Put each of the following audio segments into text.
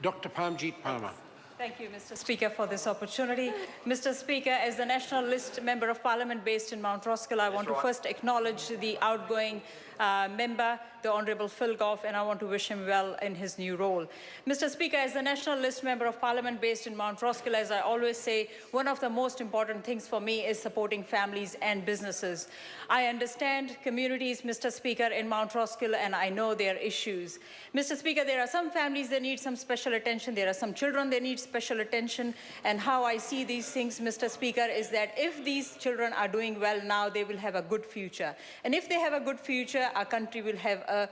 Dr. Parmjeet Parmar. Thank you, Mr. Speaker, for this opportunity. Mr. Speaker, as the National List Member of Parliament based in Mount Roskill, I want to first acknowledge the outgoing member, the Honourable Phil Goff, and I want to wish him well in his new role. Mr. Speaker, as the National List Member of Parliament based in Mount Roskill, as I always say, one of the most important things for me is supporting families and businesses. I understand communities, Mr. Speaker, in Mount Roskill, and I know their issues. Mr. Speaker, there are some families that need some special attention. There are some children that need special attention. And how I see these things, Mr. Speaker, is that if these children are doing well now, they will have a good future. And if they have a good future, our country will have a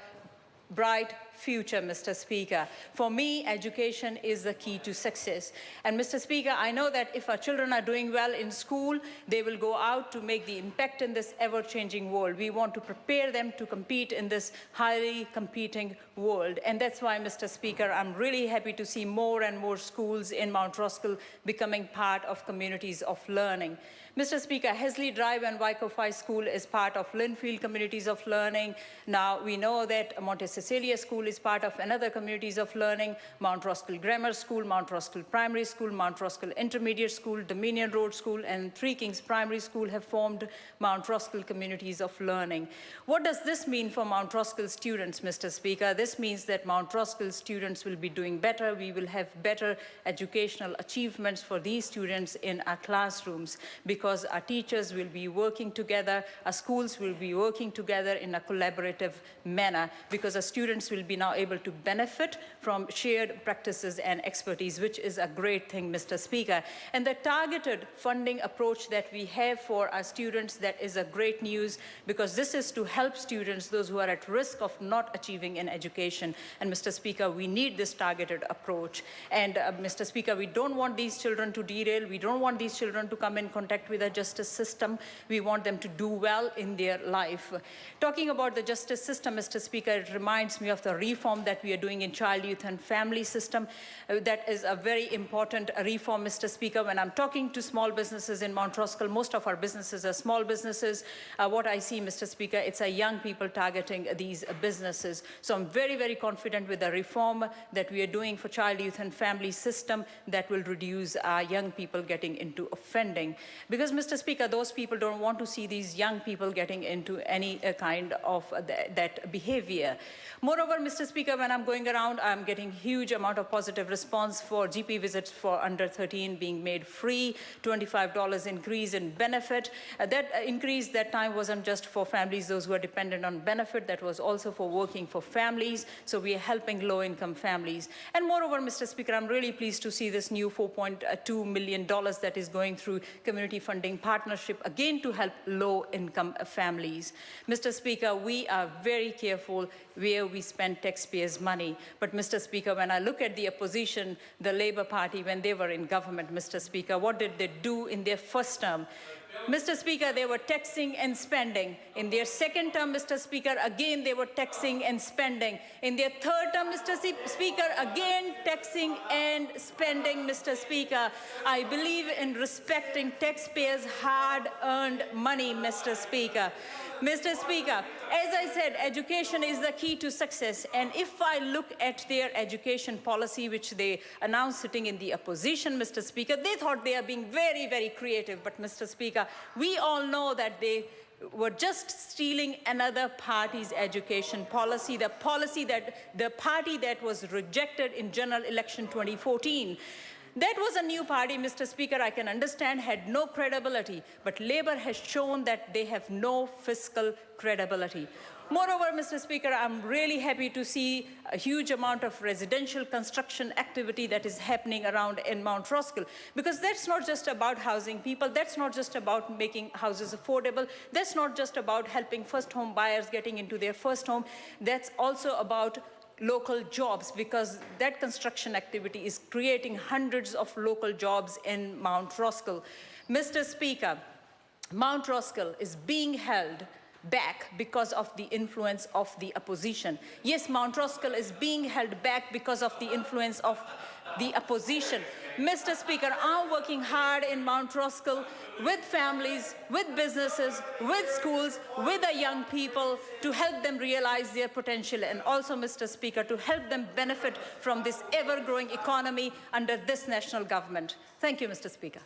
bright future, Mr. Speaker. For me, education is the key to success. And Mr. Speaker, I know that if our children are doing well in school, they will go out to make the impact in this ever-changing world. We want to prepare them to compete in this highly competing world. And that's why, Mr. Speaker, I'm really happy to see more and more schools in Mount Roskill becoming part of communities of learning. Mr. Speaker, Hesley Drive and Wyckoff School is part of Linfield Communities of Learning. Now, we know that Monte Cecilia School is part of another communities of learning, Mount Roskill Grammar School, Mount Roskill Primary School, Mount Roskill Intermediate School, Dominion Road School, and Three Kings Primary School have formed Mount Roskill Communities of Learning. What does this mean for Mount Roskill students, Mr. Speaker? This means that Mount Roskill students will be doing better. We will have better educational achievements for these students in our classrooms, because our teachers will be working together, our schools will be working together in a collaborative manner, because our students will be now able to benefit from shared practices and expertise, which is a great thing, Mr. Speaker. And the targeted funding approach that we have for our students, that is a great news, because this is to help students, those who are at risk of not achieving in education. And Mr. Speaker, we need this targeted approach. And Mr. Speaker, we don't want these children to derail. We don't want these children to come in contact with the justice system. We want them to do well in their life. Talking about the justice system, Mr. Speaker, it reminds me of the reform that we are doing in child, youth, and family system. That is a very important reform, Mr. Speaker. When I'm talking to small businesses in Mount Roskill, most of our businesses are small businesses. What I see, Mr. Speaker, it's a young people targeting these businesses. So I'm very, very confident with the reform that we are doing for child, youth, and family system that will reduce young people getting into offending. Because, Mr. Speaker, those people don't want to see these young people getting into any kind of that behavior. Moreover, Mr. Speaker, when I'm going around, I'm getting huge amount of positive response for GP visits for under 13 being made free, $25 increase in benefit. That increase that time wasn't just for families, those who are dependent on benefit, that was also for working for families. So we are helping low-income families. And moreover, Mr. Speaker, I'm really pleased to see this new $4.2 million that is going through community funding partnership, again to help low-income families. Mr. Speaker, we are very careful where we spend taxpayers' money. But, Mr. Speaker, when I look at the opposition, the Labour Party, when they were in government, Mr. Speaker, what did they do in their first term? Mr. Speaker, they were taxing and spending. In their second term, Mr. Speaker, again they were taxing and spending. In their third term, Mr. Speaker, again taxing and spending, Mr. Speaker. I believe in respecting taxpayers' hard-earned money, Mr. Speaker. Mr. Speaker, as I said, education is the key to success. And if I look at their education policy, which they announced sitting in the opposition, Mr. Speaker, they thought they are being very, very creative. But, Mr. Speaker, we all know that they were just stealing another party's education policy, the party that was rejected in general election 2014. That was a new party, Mr. Speaker, I can understand, had no credibility, but Labour has shown that they have no fiscal credibility. Moreover, Mr. Speaker, I'm really happy to see a huge amount of residential construction activity that is happening around in Mount Roskill, because that's not just about housing people, that's not just about making houses affordable, that's not just about helping first home buyers getting into their first home, that's also about local jobs, because that construction activity is creating hundreds of local jobs in Mount Roskill. Mr. Speaker, Mount Roskill is being held back because of the influence of the opposition. Yes, Mount Roskill is being held back because of the influence of the opposition. Mr. Speaker, I'm working hard in Mount Roskill with families, with businesses, with schools, with the young people to help them realize their potential, and also, Mr. Speaker, to help them benefit from this ever-growing economy under this national government. Thank you, Mr. Speaker.